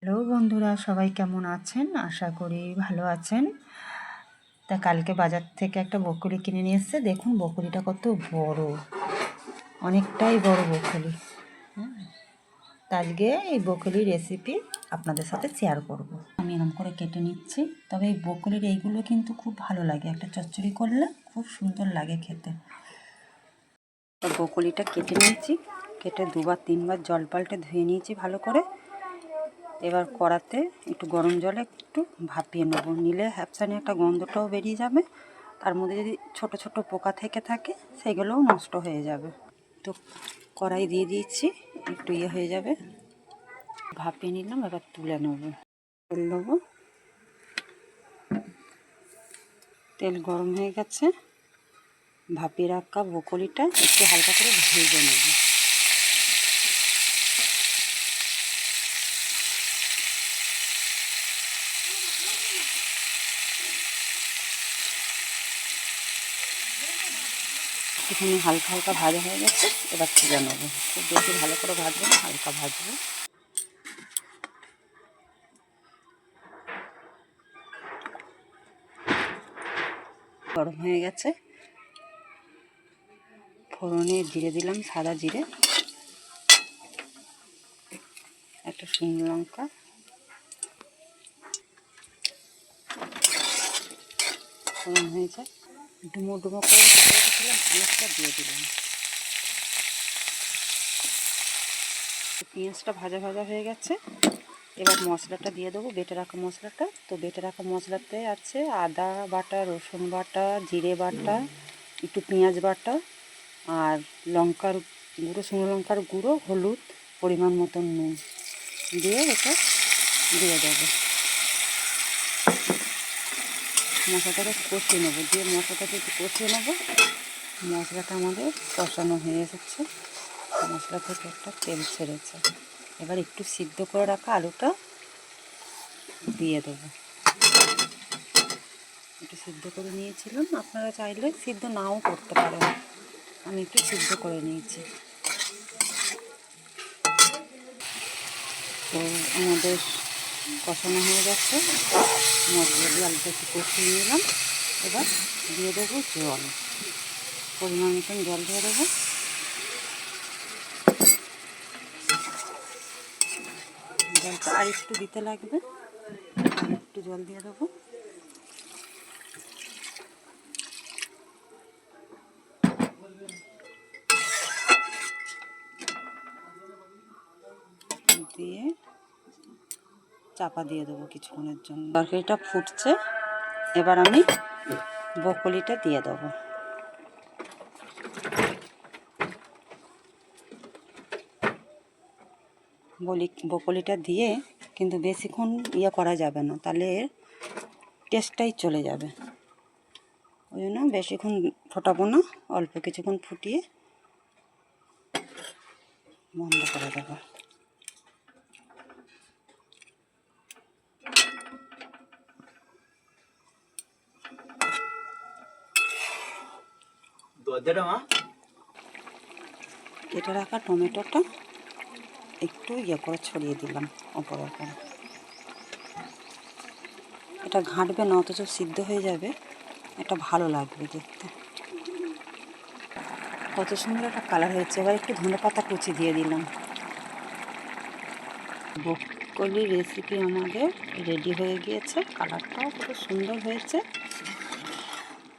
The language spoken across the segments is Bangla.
হ্যালো বন্ধুরা, সবাই কেমন আছেন? আশা করি ভালো আছেন। তা কালকে বাজার থেকে একটা বকুলি কিনে নিয়ে এসেছে। দেখুন বকুলিটা কত বড়, অনেকটাই বড় বকুলি। তা আজকে এই বকুলির রেসিপি আপনাদের সাথে শেয়ার করব। আমি এরকম করে কেটে নিচ্ছি। তবে এই বকুলির এইগুলো কিন্তু খুব ভালো লাগে, একটা চচ্চড়ি করলে খুব সুন্দর লাগে খেতে। তা বকুলিটা কেটে নিয়েছি, কেটে 2-3 বার জল পাল্টে ধুয়ে নিয়েছি ভালো করে। এবার কড়াতে একটু গরম জলে একটু ভাপিয়ে নেব, নিলে হ্যাপসানি একটা গন্ধটাও বেরিয়ে যাবে। তার মধ্যে যদি ছোট ছোট পোকা থেকে থাকে সেগুলোও নষ্ট হয়ে যাবে। তো কড়াই দিয়ে দিয়েছি, একটু হয়ে যাবে, ভাপিয়ে নিলাম। এবার তুলে নেব, তেল নেবো। তেল গরম হয়ে গেছে, ভাপিয়ে রাখা বকুলিটা একটু হালকা করে ভেজে নেব। একটুখানি হালকা হালকা ভাজা হয়ে গেছে, এবার তুলে নেবো। খুব বেশি ভালো করে ভাজবো না, হালকা ভাজবো। গরম হয়ে গেছে, ফোড়নে জিরে দিলাম, সাদা জিরে, একটা শুকনো লঙ্কা, ফোড়ন হয়েছে, ডুমো ডুমো করে রেখেছিলাম পেঁয়াজটা দিয়ে দিলাম। পেঁয়াজটা ভাজা ভাজা হয়ে গেছে, এবার মশলাটা দিয়ে দেবো, বেটে রাখা মশলাটা। তো বেটে রাখা মশলাতে আছে আদা বাটা, রসুন বাটা, জিরে বাটা, একটু পেঁয়াজ বাটা, আর লঙ্কার গুঁড়ো, শুকনো লঙ্কার গুঁড়ো, হলুদ, পরিমাণ মতন নুন দিয়ে এটা দিয়ে দেবো। মশলাটাকে কষিয়ে নেবো, দিয়ে মশলাটাকে একটু কষিয়ে নেবো। মশলাটা আমাদের কষানো হয়ে এসেছে, মশলা থেকে একটা তেল ছেড়েছে। এবার একটু সিদ্ধ করে রাখা আলুটা দিয়ে দেবো। একটু সিদ্ধ করে নিয়েছিলাম, আপনারা চাইলে সিদ্ধ নাও করতে পারেন, আমি একটু সিদ্ধ করে নিয়েছি। তো আমাদের কষানো হয়ে গেছে, মশলা দিয়ে আলুটা একটু কষিয়ে নিলাম। এবার দিয়ে দেবো জল, পরিমাণ মতন জল দিয়ে দেবো। জলটা আর একটু দিতে লাগবে, একটু জল দিয়ে দেবো। দিয়ে চাপা দিয়ে দেবো কিছুক্ষণের জন্য। তরকারিটা ফুটছে, এবার আমি বকুলিটা দিয়ে দেবো। বকুলিটা দিয়ে কিন্তু বেশিক্ষণ করা যাবে না, তাহলে টেস্টটাই চলে যাবে। ওই জন্য বেশিক্ষণ ফোটাবো না, অল্প কিছুক্ষণ ফুটিয়ে বন্ধ করে দেবো। কেটে রাখা টমেটোটা একটু করে ছড়িয়ে দিলাম ওপরে ওপরে। এটা ঘাঁটবে না, অথচ সিদ্ধ হয়ে যাবে, এটা ভালো লাগবে দেখতে। কত সুন্দর একটা কালার হয়েছে। এবার একটু ধনেপাতা কুচি দিয়ে দিলাম। বকলির রেসিপি আমাদের রেডি হয়ে গিয়েছে, কালারটাও খুব সুন্দর হয়েছে।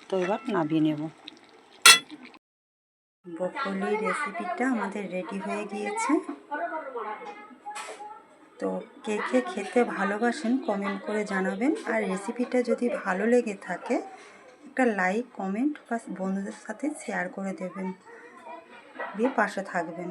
তো এবার নামিয়ে নেব। বকলির রেসিপিটা আমাদের রেডি হয়ে গিয়েছে। তো কে কে খেতে ভালোবাসেন কমেন্ট করে জানাবেন। আর রেসিপিটা যদি ভালো লেগে থাকে একটা লাইক, কমেন্ট বা বন্ধুদের সাথে শেয়ার করে দেবেন, দিয়ে পাশে থাকবেন।